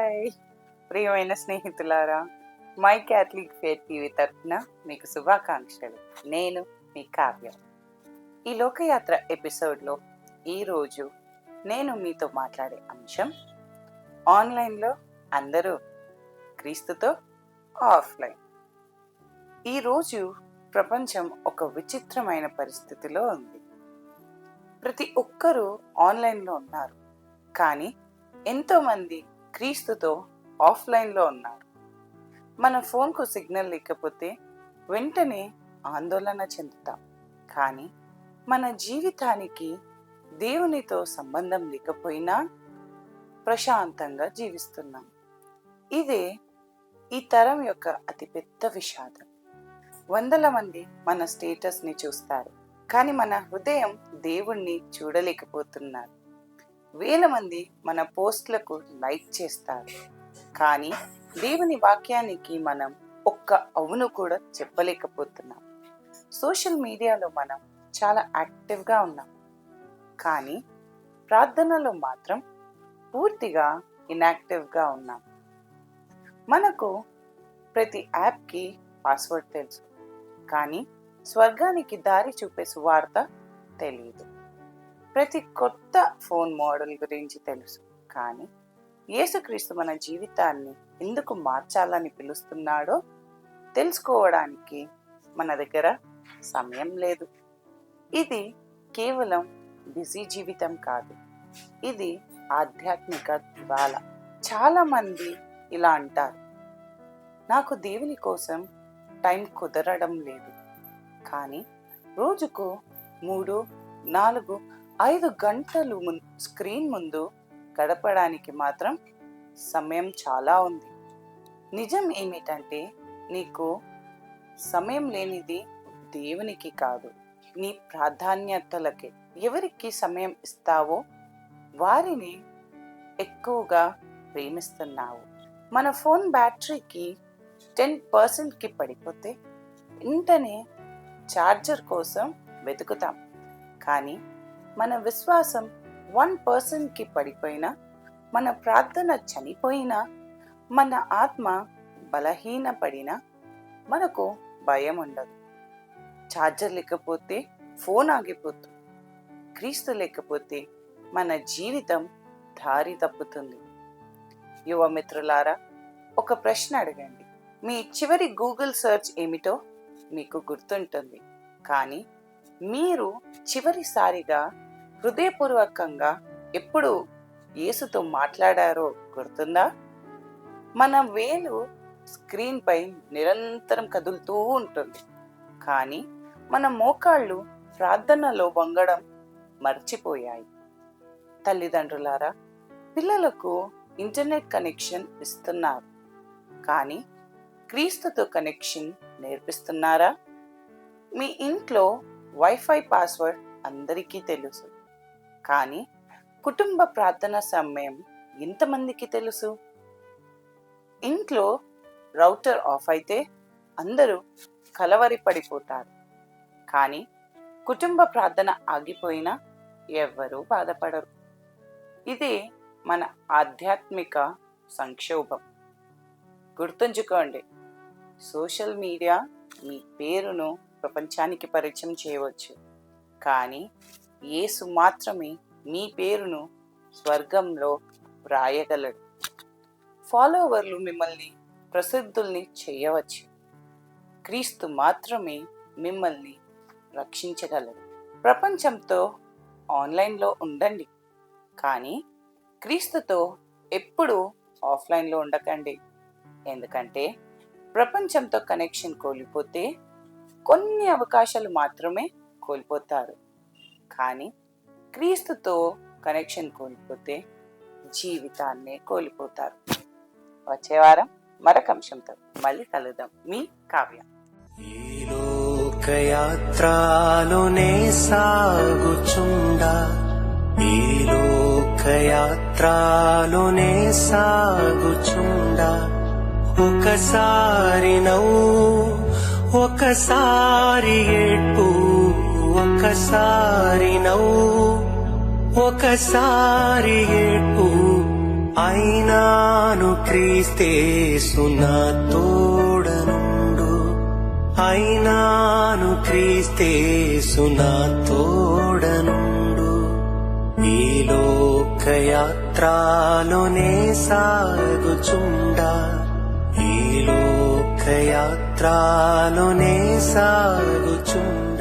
Hi ప్రియమైన స్నేహితులారా, my Catholic faith TV తరఫున మీకు శుభాకాంక్షలు. నేను మీ కావ్య. ఈ లోకయాత్ర ఎపిసోడ్లో ఈరోజు నేను మీతో మాట్లాడే అంశం ఆన్లైన్లో అందరూ క్రీస్తుతో ఆఫ్లైన్. ఈరోజు ప్రపంచం ఒక విచిత్రమైన పరిస్థితిలో ఉంది. ప్రతి ఒక్కరూ ఆన్లైన్లో ఉన్నారు, కానీ ఎంతోమంది క్రీస్తుతో ఆఫ్లైన్లో ఉన్నారు. మన ఫోన్కు సిగ్నల్ లేకపోతే వెంటనే ఆందోళన చెందుతాం, కానీ మన జీవితానికి దేవునితో సంబంధం లేకపోయినా ప్రశాంతంగా జీవిస్తున్నాం. ఇదే ఈ తరం యొక్క అతిపెద్ద విషాదం. వందల మంది మన స్టేటస్ని చూస్తారు, కానీ మన హృదయం దేవుణ్ణి చూడలేకపోతున్నారు. వేల మంది మన పోస్టులకు లైక్ చేస్తారు, కానీ దేవుని వాక్యానికి మనం ఒక్క అవును కూడా చెప్పలేకపోతున్నాం. సోషల్ మీడియాలో మనం చాలా యాక్టివ్గా ఉన్నాం, కానీ ప్రార్థనలో మాత్రం పూర్తిగా ఇన్యాక్టివ్గా ఉన్నాం. మనకు ప్రతి యాప్కి పాస్వర్డ్ తెలుసు, కానీ స్వర్గానికి దారి చూపే సువార్త తెలియదు. ప్రతి కొత్త ఫోన్ మోడల్ గురించి తెలుసు, కానీ యేసుక్రీస్తు మన జీవితాన్ని ఎందుకు మార్చాలని పిలుస్తున్నాడో తెలుసుకోవడానికి మన దగ్గర సమయం లేదు. ఇది కేవలం బిజీ జీవితం కాదు, ఇది ఆధ్యాత్మిక దివాళ. చాలామంది ఇలా అంటారు, నాకు దేవుని కోసం టైం కుదరడం లేదు. కానీ రోజుకు 3, 4, 5 గంటలు స్క్రీన్ ముందు గడపడానికి మాత్రం సమయం చాలా ఉంది. నిజం ఏమిటంటే, నీకు సమయం లేనిది దేవునికి కాదు, నీ ప్రాధాన్యతలకే. ఎవరికి సమయం ఇస్తావో వారిని ఎక్కువగా ప్రేమిస్తున్నావు. మన ఫోన్ బ్యాటరీకి 10%కి పడిపోతే వెంటనే ఛార్జర్ కోసం వెతుకుతాం, కానీ మన విశ్వాసం 1%కి పడిపోయినా, మన ప్రార్థన చనిపోయినా, మన ఆత్మ బలహీనపడినా మనకు భయం ఉండదు. ఛార్జర్ లేకపోతే ఫోన్ ఆగిపోతుంది. క్రీస్తు లేకపోతే మన జీవితం దారి తప్పుతుంది. యువ మిత్రులారా, ఒక ప్రశ్న అడగండి. మీ చివరి గూగుల్ సెర్చ్ ఏమిటో మీకు గుర్తుంటుంది, కానీ మీరు చివరిసారిగా హృదయపూర్వకంగా ఎప్పుడు యేసుతో మాట్లాడారో గుర్తుందా? మన వేలు స్క్రీన్పై నిరంతరం కదులుతూ ఉంటుంది, కానీ మన మోకాళ్ళు ప్రార్థనలో వంగడం మర్చిపోయాయి. తల్లిదండ్రులారా, పిల్లలకు ఇంటర్నెట్ కనెక్షన్ ఇస్తున్నారు, కానీ క్రీస్తుతో కనెక్షన్ నేర్పిస్తున్నారా? మీ ఇంట్లో వైఫై పాస్వర్డ్ అందరికీ తెలుసు, కానీ కుటుంబ ప్రార్థన సమయం ఎంతమందికి తెలుసు? ఇంట్లో రౌటర్ ఆఫ్ అయితే అందరూ కలవరిపడిపోతారు, కానీ కుటుంబ ప్రార్థన ఆగిపోయినా ఎవ్వరూ బాధపడరు. ఇదే మన ఆధ్యాత్మిక సంక్షోభం. గుర్తుంచుకోండి, సోషల్ మీడియా మీ పేరును ప్రపంచానికి పరిచయం చేయవచ్చు, కానీ యేసు మాత్రమే మీ పేరును స్వర్గంలో వ్రాయగలడు. ఫాలోవర్లు మిమ్మల్ని ప్రసిద్ధుల్ని చేయవచ్చు, క్రీస్తు మాత్రమే మిమ్మల్ని రక్షించగలడు. ప్రపంచంతో ఆన్లైన్లో ఉండండి, కానీ క్రీస్తుతో ఎప్పుడూ ఆఫ్లైన్లో ఉండకండి. ఎందుకంటే ప్రపంచంతో కనెక్షన్ కోల్పోతే కొన్ని అవకాశాలు మాత్రమే కోల్పోతారు, కానీ క్రీస్తుతో కనెక్షన్ కోల్పోతే జీవితాన్నే కోల్పోతారు. వచ్చే వారం మరొక అంశంతో మళ్ళీ కలుద్దాం. మీ కావ్య. ఈ లోకయాత్రలోనే సాగుచుండా, ఈ లోకయాత్రలోనే సాగుచుండా, ఒకసారి నవ్వు, ఒకసారి ఏడ్పు, ఒకసారి నవ్వు, ఒకసారి ఏడ్పు, అయినాను క్రీస్తేసు నా తోడనుండు, అయినాను క్రీస్తేసు నా తోడనుండు. ఈ లోకయాత్రలోనే సాగుచుండా, ఈ లోకయాత్రలోనే సాగుచుండా.